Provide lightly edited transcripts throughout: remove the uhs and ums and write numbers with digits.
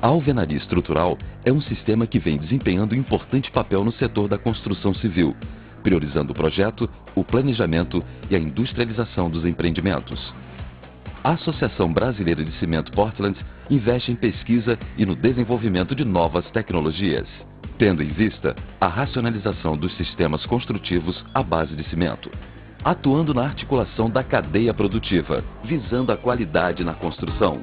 A alvenaria estrutural é um sistema que vem desempenhando um importante papel no setor da construção civil, priorizando o projeto, o planejamento e a industrialização dos empreendimentos. A Associação Brasileira de Cimento Portland investe em pesquisa e no desenvolvimento de novas tecnologias, tendo em vista a racionalização dos sistemas construtivos à base de cimento, atuando na articulação da cadeia produtiva, visando a qualidade na construção.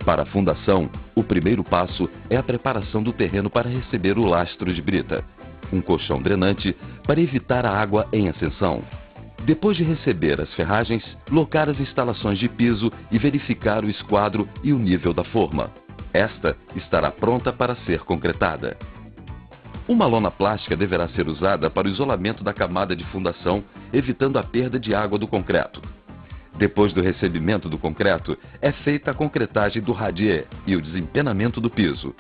Para a fundação, o primeiro passo é a preparação do terreno para receber o lastro de brita, um colchão drenante para evitar a água em ascensão. Depois de receber as ferragens, locar as instalações de piso e verificar o esquadro e o nível da forma. Esta estará pronta para ser concretada. Uma lona plástica deverá ser usada para o isolamento da camada de fundação, evitando a perda de água do concreto. Depois do recebimento do concreto, é feita a concretagem do radier e o desempenamento do piso.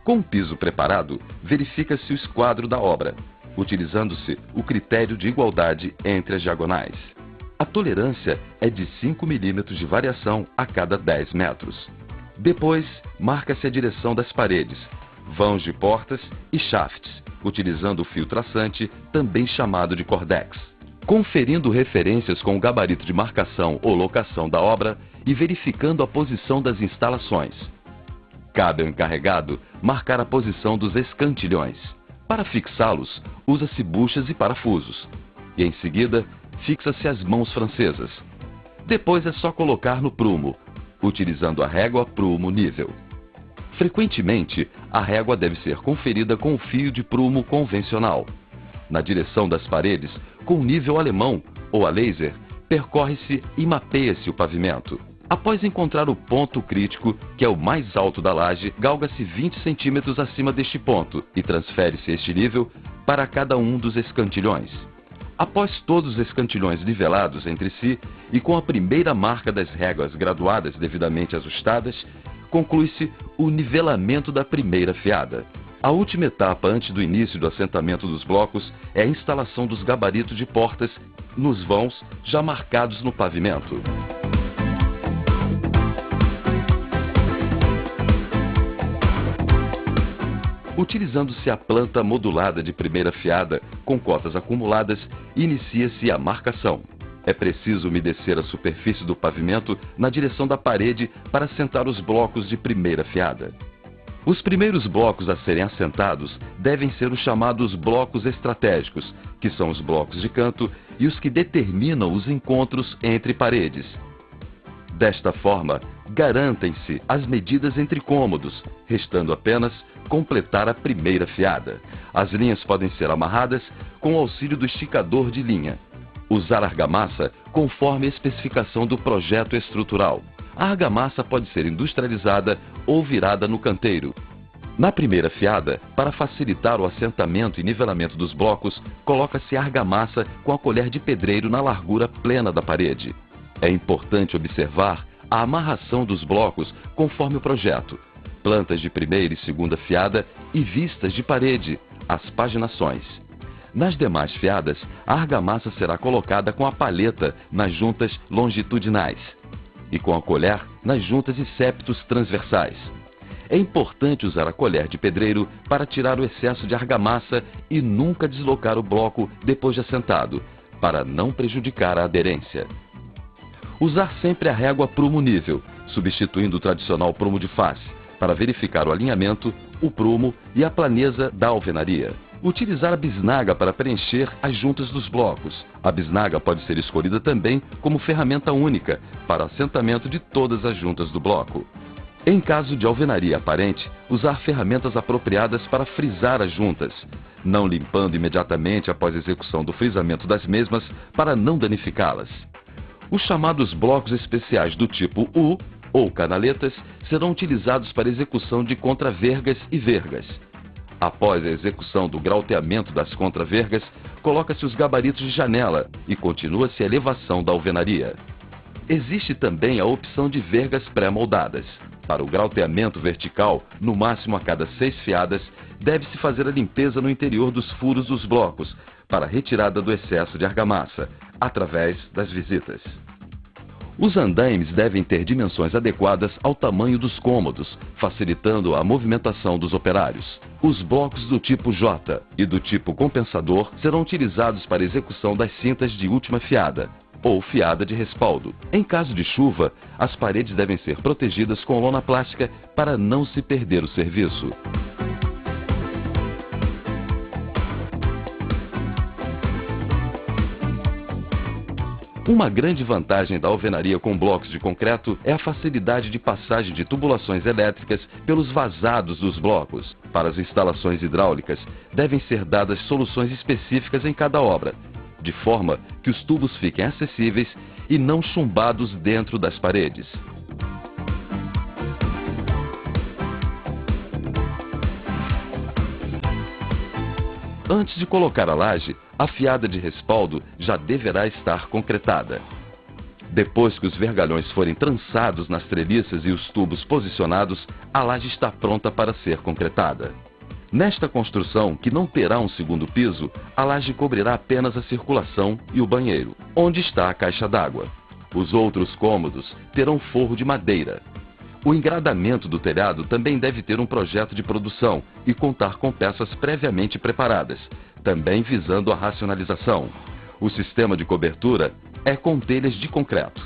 Com o piso preparado, verifica-se o esquadro da obra, utilizando-se o critério de igualdade entre as diagonais. A tolerância é de 5 milímetros de variação a cada 10 metros. Depois, marca-se a direção das paredes, vãos de portas e shafts, utilizando o fio traçante, também chamado de cordex. Conferindo referências com o gabarito de marcação ou locação da obra e verificando a posição das instalações. Cabe ao encarregado marcar a posição dos escantilhões. Para fixá-los, usa-se buchas e parafusos. E em seguida, fixa-se as mãos francesas. Depois é só colocar no prumo, utilizando a régua prumo nível. Frequentemente, a régua deve ser conferida com o fio de prumo convencional. Na direção das paredes, com o nível alemão ou a laser, percorre-se e mapeia-se o pavimento. Após encontrar o ponto crítico, que é o mais alto da laje, galga-se 20 centímetros acima deste ponto e transfere-se este nível para cada um dos escantilhões. Após todos os escantilhões nivelados entre si e com a primeira marca das réguas graduadas devidamente ajustadas, conclui-se o nivelamento da primeira fiada. A última etapa antes do início do assentamento dos blocos é a instalação dos gabaritos de portas nos vãos já marcados no pavimento. Utilizando-se a planta modulada de primeira fiada com cotas acumuladas, inicia-se a marcação. É preciso umedecer a superfície do pavimento na direção da parede para assentar os blocos de primeira fiada. Os primeiros blocos a serem assentados devem ser os chamados blocos estratégicos, que são os blocos de canto e os que determinam os encontros entre paredes. Desta forma, garantem-se as medidas entre cômodos, restando apenas completar a primeira fiada. As linhas podem ser amarradas com o auxílio do esticador de linha. Usar argamassa conforme a especificação do projeto estrutural. A argamassa pode ser industrializada ou virada no canteiro. Na primeira fiada, para facilitar o assentamento e nivelamento dos blocos, coloca-se argamassa com a colher de pedreiro na largura plena da parede. É importante observar a amarração dos blocos conforme o projeto, plantas de primeira e segunda fiada e vistas de parede, as paginações. Nas demais fiadas, a argamassa será colocada com a palheta nas juntas longitudinais e com a colher nas juntas e septos transversais. É importante usar a colher de pedreiro para tirar o excesso de argamassa e nunca deslocar o bloco depois de assentado, para não prejudicar a aderência. Usar sempre a régua prumo nível, substituindo o tradicional prumo de face, para verificar o alinhamento, o prumo e a planeza da alvenaria. Utilizar a bisnaga para preencher as juntas dos blocos. A bisnaga pode ser escolhida também como ferramenta única para assentamento de todas as juntas do bloco. Em caso de alvenaria aparente, usar ferramentas apropriadas para frisar as juntas, não limpando imediatamente após a execução do frisamento das mesmas para não danificá-las. Os chamados blocos especiais do tipo U, ou canaletas, serão utilizados para execução de contravergas e vergas. Após a execução do grauteamento das contravergas, coloca-se os gabaritos de janela e continua-se a elevação da alvenaria. Existe também a opção de vergas pré-moldadas. Para o grauteamento vertical, no máximo a cada 6 fiadas, deve-se fazer a limpeza no interior dos furos dos blocos, para a retirada do excesso de argamassa, através das visitas. Os andaimes devem ter dimensões adequadas ao tamanho dos cômodos, facilitando a movimentação dos operários. Os blocos do tipo J e do tipo compensador serão utilizados para execução das cintas de última fiada, ou fiada de respaldo. Em caso de chuva, as paredes devem ser protegidas com lona plástica para não se perder o serviço. Uma grande vantagem da alvenaria com blocos de concreto é a facilidade de passagem de tubulações elétricas pelos vazados dos blocos. Para as instalações hidráulicas, devem ser dadas soluções específicas em cada obra, de forma que os tubos fiquem acessíveis e não chumbados dentro das paredes. Antes de colocar a laje, a fiada de respaldo já deverá estar concretada. Depois que os vergalhões forem trançados nas treliças e os tubos posicionados, a laje está pronta para ser concretada. Nesta construção, que não terá um segundo piso, a laje cobrirá apenas a circulação e o banheiro, onde está a caixa d'água. Os outros cômodos terão forro de madeira. O engradamento do telhado também deve ter um projeto de produção e contar com peças previamente preparadas, também visando a racionalização. O sistema de cobertura é com telhas de concreto,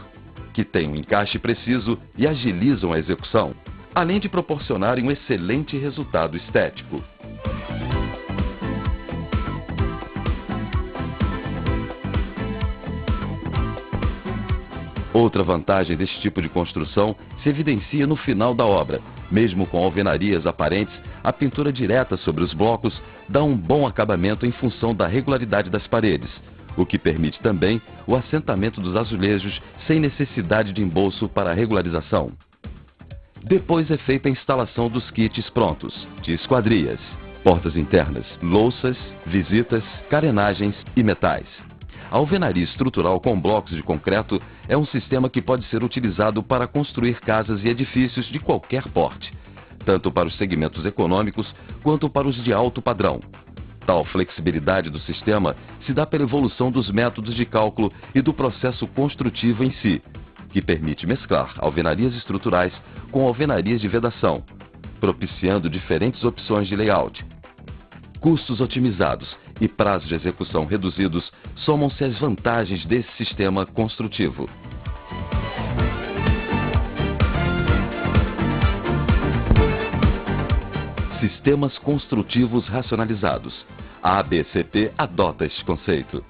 que têm um encaixe preciso e agilizam a execução, além de proporcionarem um excelente resultado estético. Outra vantagem deste tipo de construção se evidencia no final da obra. Mesmo com alvenarias aparentes, a pintura direta sobre os blocos dá um bom acabamento em função da regularidade das paredes, o que permite também o assentamento dos azulejos sem necessidade de embolso para a regularização. Depois é feita a instalação dos kits prontos, de esquadrias, portas internas, louças, visitas, carenagens e metais. A alvenaria estrutural com blocos de concreto é um sistema que pode ser utilizado para construir casas e edifícios de qualquer porte, tanto para os segmentos econômicos quanto para os de alto padrão. Tal flexibilidade do sistema se dá pela evolução dos métodos de cálculo e do processo construtivo em si, que permite mesclar alvenarias estruturais com alvenarias de vedação, propiciando diferentes opções de layout. Custos otimizados e prazos de execução reduzidos somam-se às vantagens desse sistema construtivo. Sistemas construtivos racionalizados. A ABCP adota este conceito.